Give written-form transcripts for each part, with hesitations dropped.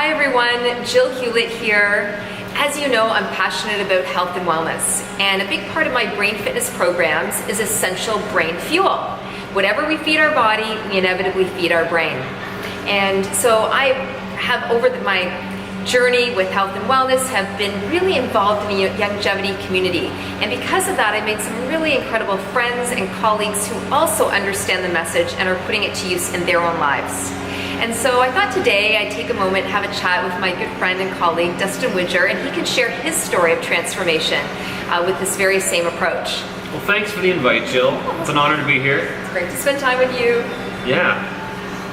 Hi everyone, Jill Hewlett here. As you know, I'm passionate about health and wellness, and a big part of my brain fitness programs is essential brain fuel. Whatever we feed our body, we inevitably feed our brain. And so I have, over my journey with health and wellness, have been really involved in the longevity community. And because of that, I made some really incredible friends and colleagues who also understand the message and are putting it to use in their own lives. And so I thought today I'd take a moment and have a chat with my good friend and colleague, Dustin Widger, and he can share his story of transformation with this very same approach. Well, thanks for the invite, Jill. It's an honor to be here. It's great to spend time with you. Yeah.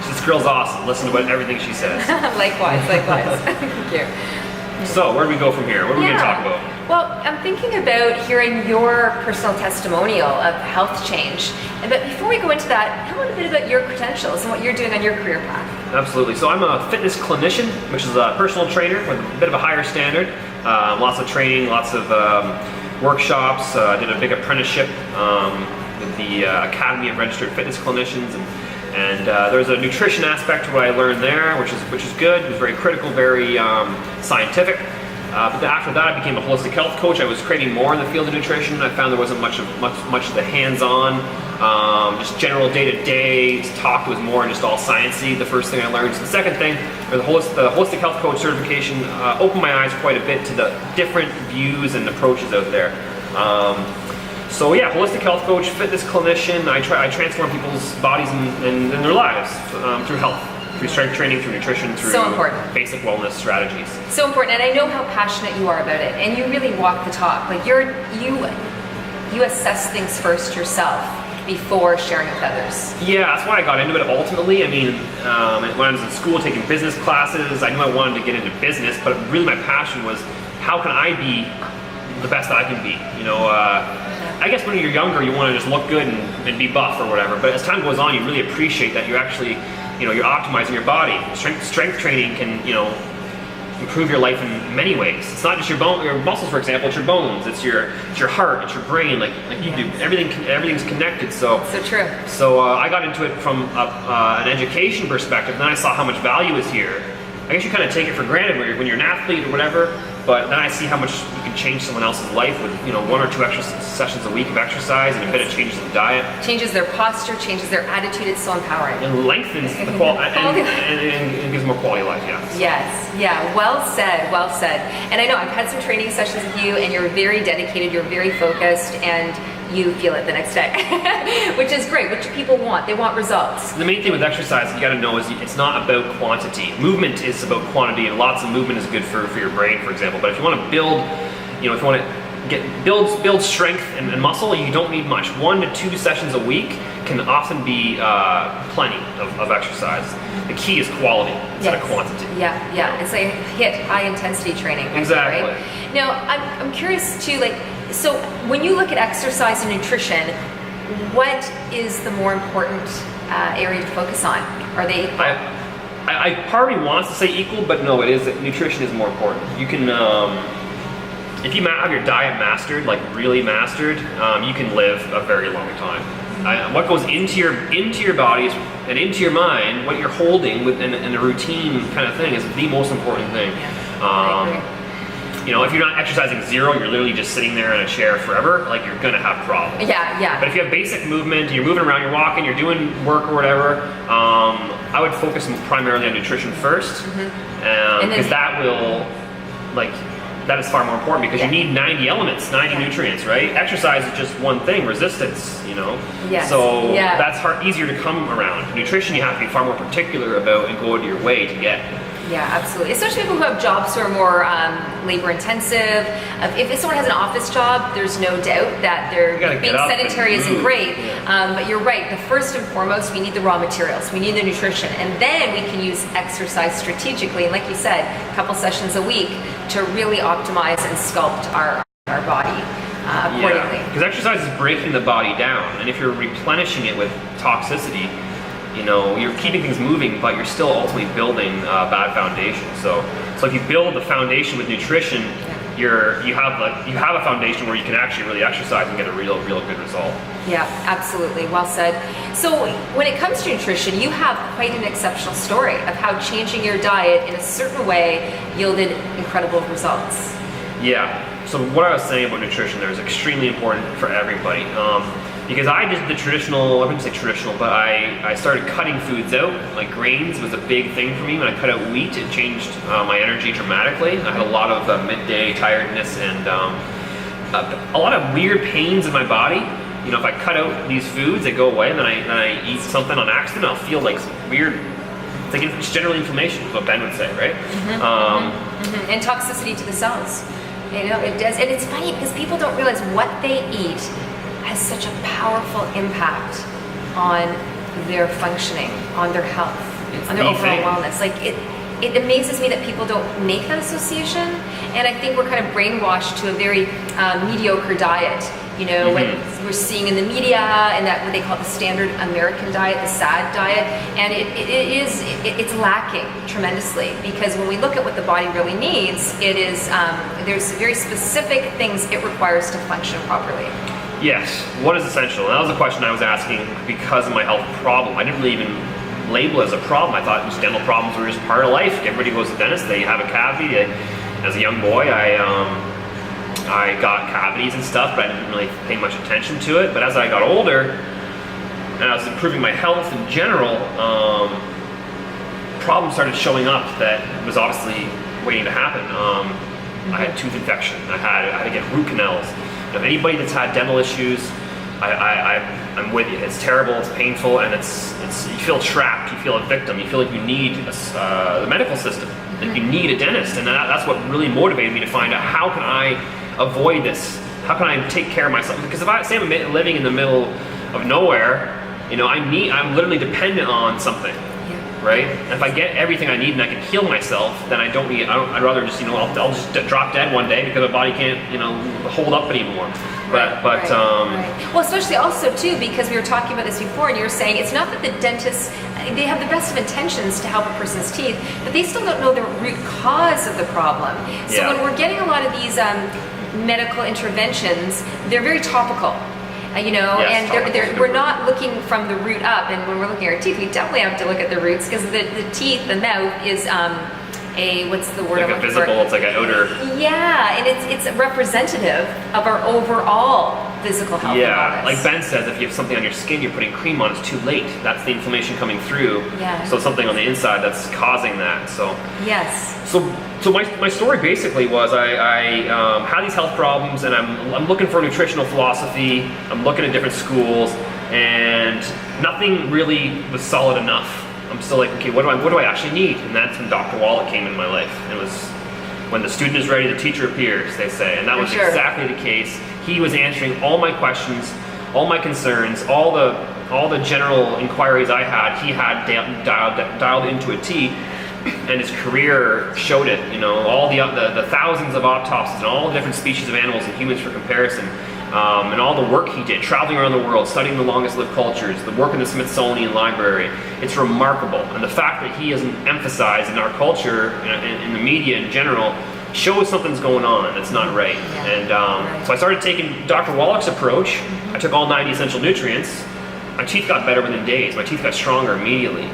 This girl's awesome. Listen to everything she says. Likewise. Thank you. So, where do we go from here? What are we going to talk about? Well, I'm thinking about hearing your personal testimonial of health change. But before we go into that, tell me a bit about your credentials and what you're doing on your career path. Absolutely. So I'm a fitness clinician, which is a personal trainer with a bit of a higher standard. Lots of training, lots of workshops. I did a big apprenticeship with the Academy of Registered Fitness Clinicians. And there's a nutrition aspect to what I learned there, which is good. It was very critical, very scientific. But after that, I became a holistic health coach. I was creating more in the field of nutrition. I found there wasn't much of the hands-on, just general day-to-day talk. Was more just all sciencey. The first thing I learned. So the second thing, the holistic health coach certification, opened my eyes quite a bit to the different views and approaches out there. So yeah, holistic health coach, fitness clinician. I transform people's bodies and their lives through health, through strength training, through nutrition, through basic wellness strategies. So important, and I know how passionate you are about it, and you really walk the talk. Like you assess things first yourself before sharing with others. Yeah, that's why I got into it ultimately. I mean, when I was in school taking business classes, I knew I wanted to get into business, but really my passion was how can I be the best that I can be, you know. I guess when you're younger, you want to just look good and be buff or whatever. But as time goes on, you really appreciate that you're actually, you know, you're optimizing your body. Strength training can, you know, improve your life in many ways. It's not just your muscles, for example. It's your bones. It's your heart. It's your brain. Like you do everything's connected. So true. So I got into it from an education perspective. Then I saw how much value is here. I guess you kind of take it for granted when you're an athlete or whatever. But then I see how much you can change someone else's life with, you know, 1 or 2 extra sessions a week of exercise, and a bit of changes in diet. Changes their posture, changes their attitude. It's so empowering. And lengthens the quality, and gives more quality of life. Yeah. Yes. Yeah. Well said. Well said. And I know I've had some training sessions with you, and you're very dedicated. You're very focused, and you feel it the next day, which is great. What do people want? They want results. The main thing with exercise you got to know is it's not about quantity. Movement is about quantity, and lots of movement is good for your brain, for example. But if you want to build, you know, if you want to build strength and muscle, you don't need much. 1 to 2 sessions a week can often be plenty of exercise. The key is quality instead of quantity. Yeah. It's like high intensity training. Exactly. Right? Now, I'm curious too, like, so when you look at exercise and nutrition, what is the more important area to focus on? Are they equal? I part of me wants to say equal, but no, it is. Nutrition is more important. You can, if you have your diet mastered, like really mastered, you can live a very long time. What goes into your bodies and into your mind, what you're holding in a routine kind of thing, is the most important thing. I agree. You know, if you're not exercising zero, you're literally just sitting there in a chair forever, like you're gonna have problems. Yeah. But if you have basic movement, you're moving around, you're walking, you're doing work or whatever, I would focus primarily on nutrition first, because that will, like, that is far more important because you need 90 elements, 90 nutrients, right? Exercise is just one thing, resistance, you know? Yes. So that's easier to come around. Nutrition you have to be far more particular about and go out of your way to get. Yeah, absolutely. Especially people who have jobs who are more labor intensive. If someone has an office job, there's no doubt that being sedentary isn't great. But you're right. The first and foremost, we need the raw materials. We need the nutrition. And then we can use exercise strategically. And like you said, a couple sessions a week to really optimize and sculpt our body accordingly. Because exercise is breaking the body down. And if you're replenishing it with toxicity, you know, you're keeping things moving, but you're still ultimately building a bad foundation. So if you build the foundation with nutrition, you have a foundation where you can actually really exercise and get a real good result. Yeah, absolutely. Well said. So when it comes to nutrition, you have quite an exceptional story of how changing your diet in a certain way yielded incredible results. Yeah. So what I was saying about nutrition there is extremely important for everybody. Because I did the traditional, I wouldn't say traditional, but I started cutting foods out. Like grains was a big thing for me. When I cut out wheat, it changed my energy dramatically. I had a lot of midday tiredness and a lot of weird pains in my body. You know, if I cut out these foods, they go away, and then I eat something on accident, I'll feel like weird, it's like it's general inflammation, is what Ben would say, right? And toxicity to the cells. You know, it does. And it's funny because people don't realize what they eat has such a powerful impact on their functioning, on their health, on their overall wellness. Like it amazes me that people don't make that association, and I think we're kind of brainwashed to a very mediocre diet. You know, when we're seeing in the media and that what they call the standard American diet, the SAD diet, and it's lacking tremendously, because when we look at what the body really needs, it is there's very specific things it requires to function properly. Yes, what is essential? And that was a question I was asking because of my health problem. I didn't really even label it as a problem. I thought just dental problems were just part of life. Everybody goes to the dentist, they have a cavity. As a young boy, I got cavities and stuff, but I didn't really pay much attention to it. But as I got older and I was improving my health in general, problems started showing up that was obviously waiting to happen. I had tooth infection. I had to get root canals. You know, anybody that's had dental issues, I'm with you. It's terrible, it's painful, and it's you feel trapped, you feel a victim, you feel like you need the medical system, that you need a dentist, and that's what really motivated me to find out how can I avoid this, how can I take care of myself, because if I say I'm living in the middle of nowhere, you know, I'm literally dependent on something. Right? And if I get everything I need and I can heal myself, then I'd rather just, you know, I'll just drop dead one day because my body can't, you know, hold up anymore. But right. Well, especially also too, because we were talking about this before, and you were saying it's not that the dentists, they have the best of intentions to help a person's teeth, but they still don't know the root cause of the problem. So when we're getting a lot of these medical interventions, they're very topical. You know, yes, and we're not looking from the root up. And when we're looking at our teeth, we definitely have to look at the roots, because the teeth, the mouth is what's the word? Like a visible, it's like an outer. Yeah, and it's representative of our overall physical health. Yeah, like Ben says, if you have something on your skin, you're putting cream on, it's too late. That's the inflammation coming through. Yeah. So something on the inside that's causing that. So yes. So my story basically was I had these health problems, and I'm looking for a nutritional philosophy. I'm looking at different schools, and nothing really was solid enough. I'm still like, okay, what do I actually need? And that's when Dr. Wallach came in my life. It was when the student is ready, the teacher appears, they say, and that was exactly the case. He was answering all my questions, all my concerns, all the general inquiries I had. He had dialed into a T. And his career showed it, you know, all the thousands of autopsies and all the different species of animals and humans for comparison, and all the work he did, traveling around the world, studying the longest lived cultures, the work in the Smithsonian Library. It's remarkable. And the fact that he isn't emphasized in our culture, in the media in general, shows something's going on that's not right. Yeah. And so I started taking Dr. Wallach's approach. I took all 90 essential nutrients. My teeth got better within days. My teeth got stronger immediately.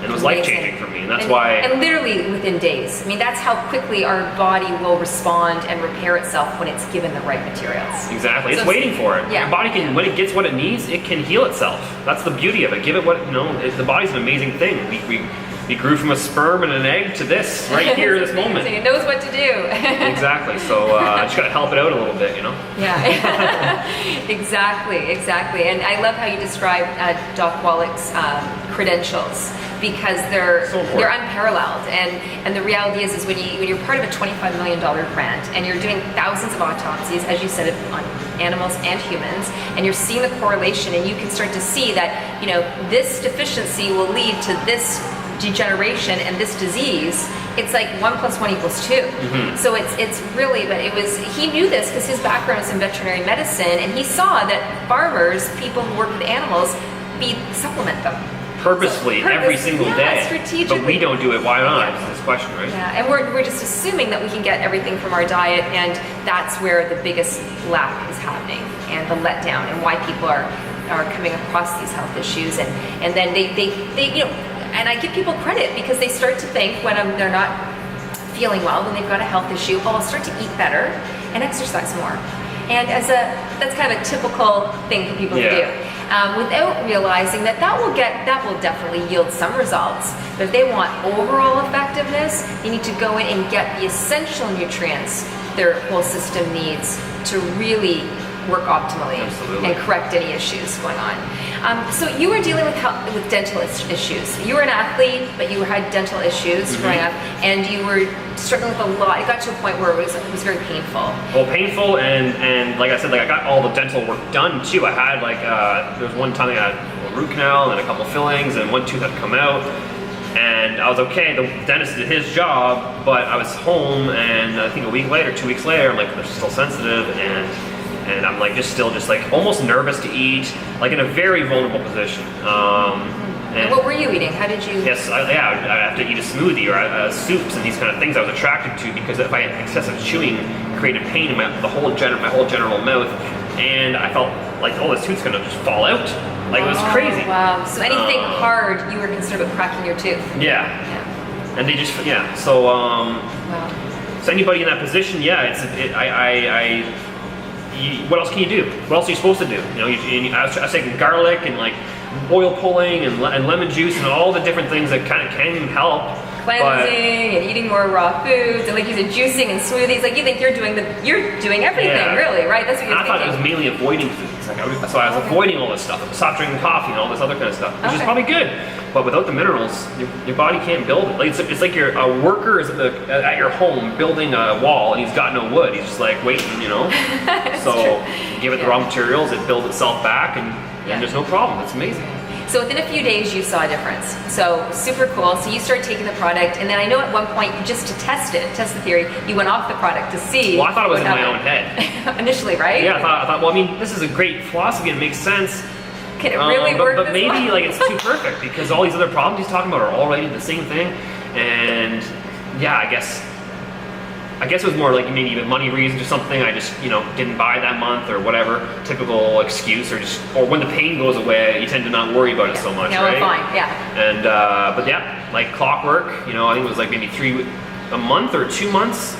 And it was life-changing for me, and that's why... And literally within days. I mean, that's how quickly our body will respond and repair itself when it's given the right materials. Exactly. It's waiting for it. Yeah. Your body can, when it gets what it needs, it can heal itself. That's the beauty of it. Give it what, you know, the body's an amazing thing. We grew from a sperm and an egg to this, right here, this moment. So it knows what to do. Exactly. So just got to help it out a little bit, you know? Yeah. Exactly. And I love how you describe Doc Wallach's credentials, because they're unparalleled, and the reality is when you're part of a $25 million grant and you're doing thousands of autopsies, as you said, on animals and humans, and you're seeing the correlation, and you can start to see that, you know, this deficiency will lead to this degeneration and this disease. It's like 1 + 1 = 2. So it's really, but he knew this because his background is in veterinary medicine, and he saw that farmers, people who work with animals, supplement them. purposefully every single day. Strategically. But we don't do it. Why not? Yeah. It's this question, right? Yeah, and we're just assuming that we can get everything from our diet, and that's where the biggest lack is happening, and the letdown, and why people are coming across these health issues, and then they and I give people credit because they start to think when they're not feeling well, when they've got a health issue, I'll start to eat better and exercise more. And that's kind of a typical thing for people to do, without realizing that will definitely yield some results. But if they want overall effectiveness, you need to go in and get the essential nutrients their whole system needs to really work optimally and correct any issues going on. So you were dealing with dental issues. You were an athlete, but you had dental issues growing up, and you were struggling with a lot. It got to a point where it was very painful. Well, painful, and like I said, I got all the dental work done too. I had there was one time I had a root canal and a couple fillings, and one tooth had come out. And I was okay, the dentist did his job, but I was home, and I think 2 weeks later, I'm like, they're still sensitive, and I'm like still almost nervous to eat, like in a very vulnerable position. And what were you eating? How did you? Yes, I have to eat a smoothie or soups and these kind of things I was attracted to, because if I had excessive chewing, it created pain in my whole general mouth, and I felt like, oh, this tooth's gonna just fall out. Like, it was crazy. Wow. So anything hard, you were concerned about cracking your tooth. Yeah. And they just So so anybody in that position, what else can you do? What else are you supposed to do? I was taking garlic and like oil pulling and lemon juice and all the different things that kind of can help. Cleansing and eating more raw foods, and like you said, juicing and smoothies. Like you think you're doing everything, really, right? That's what you're thinking. I thought it was mainly avoiding foods. So I was avoiding all this stuff. I stopped drinking coffee and all this other kind of stuff, which is probably good. But without the minerals, your body can't build it. Like it's like a worker is at your home building a wall, and he's got no wood. He's just like waiting, So you give it the raw materials, it builds itself back, and there's no problem. It's amazing. So within a few days, you saw a difference. So super cool. So you started taking the product, and then I know at one point, just to test the theory, you went off the product to see. Well, I thought it was in my own head. Initially, right? Yeah, I thought, well, I mean, this is a great philosophy. It makes sense. Can it really work? But maybe it's too perfect, because all these other problems he's talking about are already the same thing. And I guess it was more like maybe even money reasons or something. I just didn't buy that month or whatever, typical excuse, or when the pain goes away, you tend to not worry about it so much, right? Fine, And but like clockwork, I think it was like maybe a month or 2 months.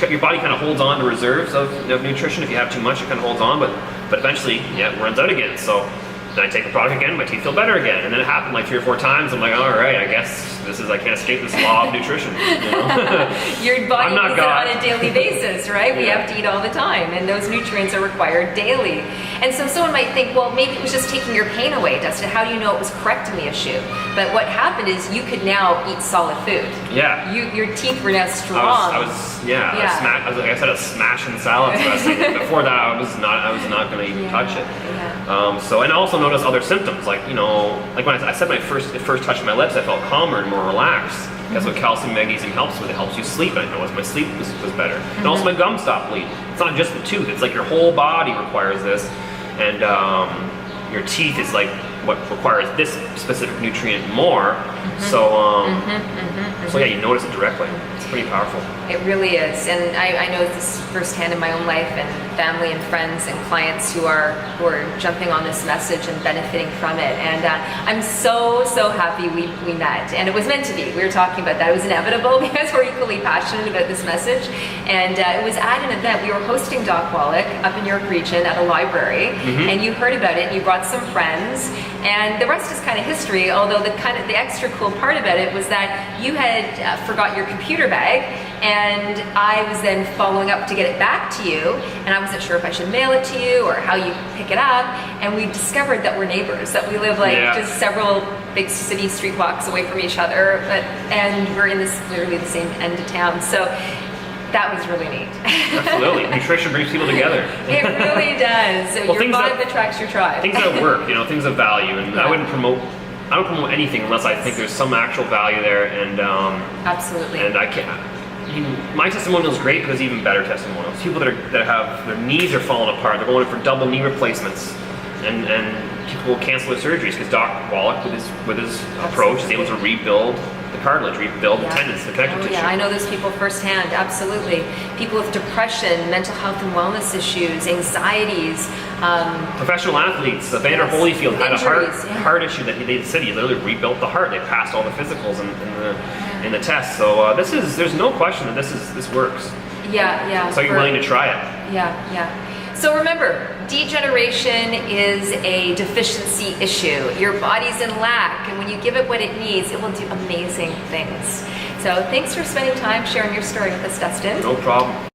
Your body kind of holds on to reserves of nutrition. If you have too much, it kind of holds on, but eventually, it runs out again. So then I take the product again, my teeth feel better again, and then it happened like 3 or 4 times. I'm like, all right, I guess I can't escape this law of nutrition. Your body needs it on a daily basis, right? We have to eat all the time, and those nutrients are required daily. And so someone might think, well, maybe it was just taking your pain away, Dustin. How do you know it was correcting the issue? But what happened is you could now eat solid food. Yeah. Your teeth were now strong. I was smashing salads. Before that, I was not going to even touch it. Yeah. And I also noticed other symptoms, like when I said it first touched my lips, I felt calmer and more relaxed. That's what calcium, magnesium helps with. It helps you sleep. I noticed my sleep was better. And also my gums stopped bleeding. It's not just the tooth. It's like your whole body requires this. And your teeth is like what requires this specific nutrient more. So you notice it directly. It's pretty powerful. It really is, and I know this firsthand in my own life, and family and friends and clients who are jumping on this message and benefiting from it. And I'm so happy we met, and it was meant to be. We were talking about that. It was inevitable because we're equally passionate about this message. And it was at an event. We were hosting Doc Wallach up in York Region at a library, and you heard about it. And you brought some friends, and the rest is kind of history. Although the extra cool part about it was that you had forgot your computer bag, and I was then following up to get it back to you, and I wasn't sure if I should mail it to you or how you pick it up. And we discovered that we're neighbors, that we live just several big city street walks away from each other, and we're in literally the same end of town. So that was really neat. Absolutely. Nutrition brings people together. It really does. So your vibe attracts your tribe. Things that work, things of value. And I don't promote anything unless I think there's some actual value there. And absolutely. And I can't. My testimonial is great, but there's even better testimonials. People that have their knees are falling apart. They're going in for double knee replacements, and people cancel their surgeries because Doc Wallach, with his approach, is able to rebuild the cartilage, rebuild the tendons, the connective tissue. Yeah, I know those people firsthand, absolutely. People with depression, mental health and wellness issues, anxieties. Professional athletes, Evander Holyfield had a Injuries, heart issue that he said he literally rebuilt the heart. They passed all the physicals in the tests. So there's no question that this works. Yeah. So you're willing to try it. Yeah. So remember, degeneration is a deficiency issue. Your body's in lack, and when you give it what it needs, it will do amazing things. So thanks for spending time sharing your story with us, Dustin. No problem.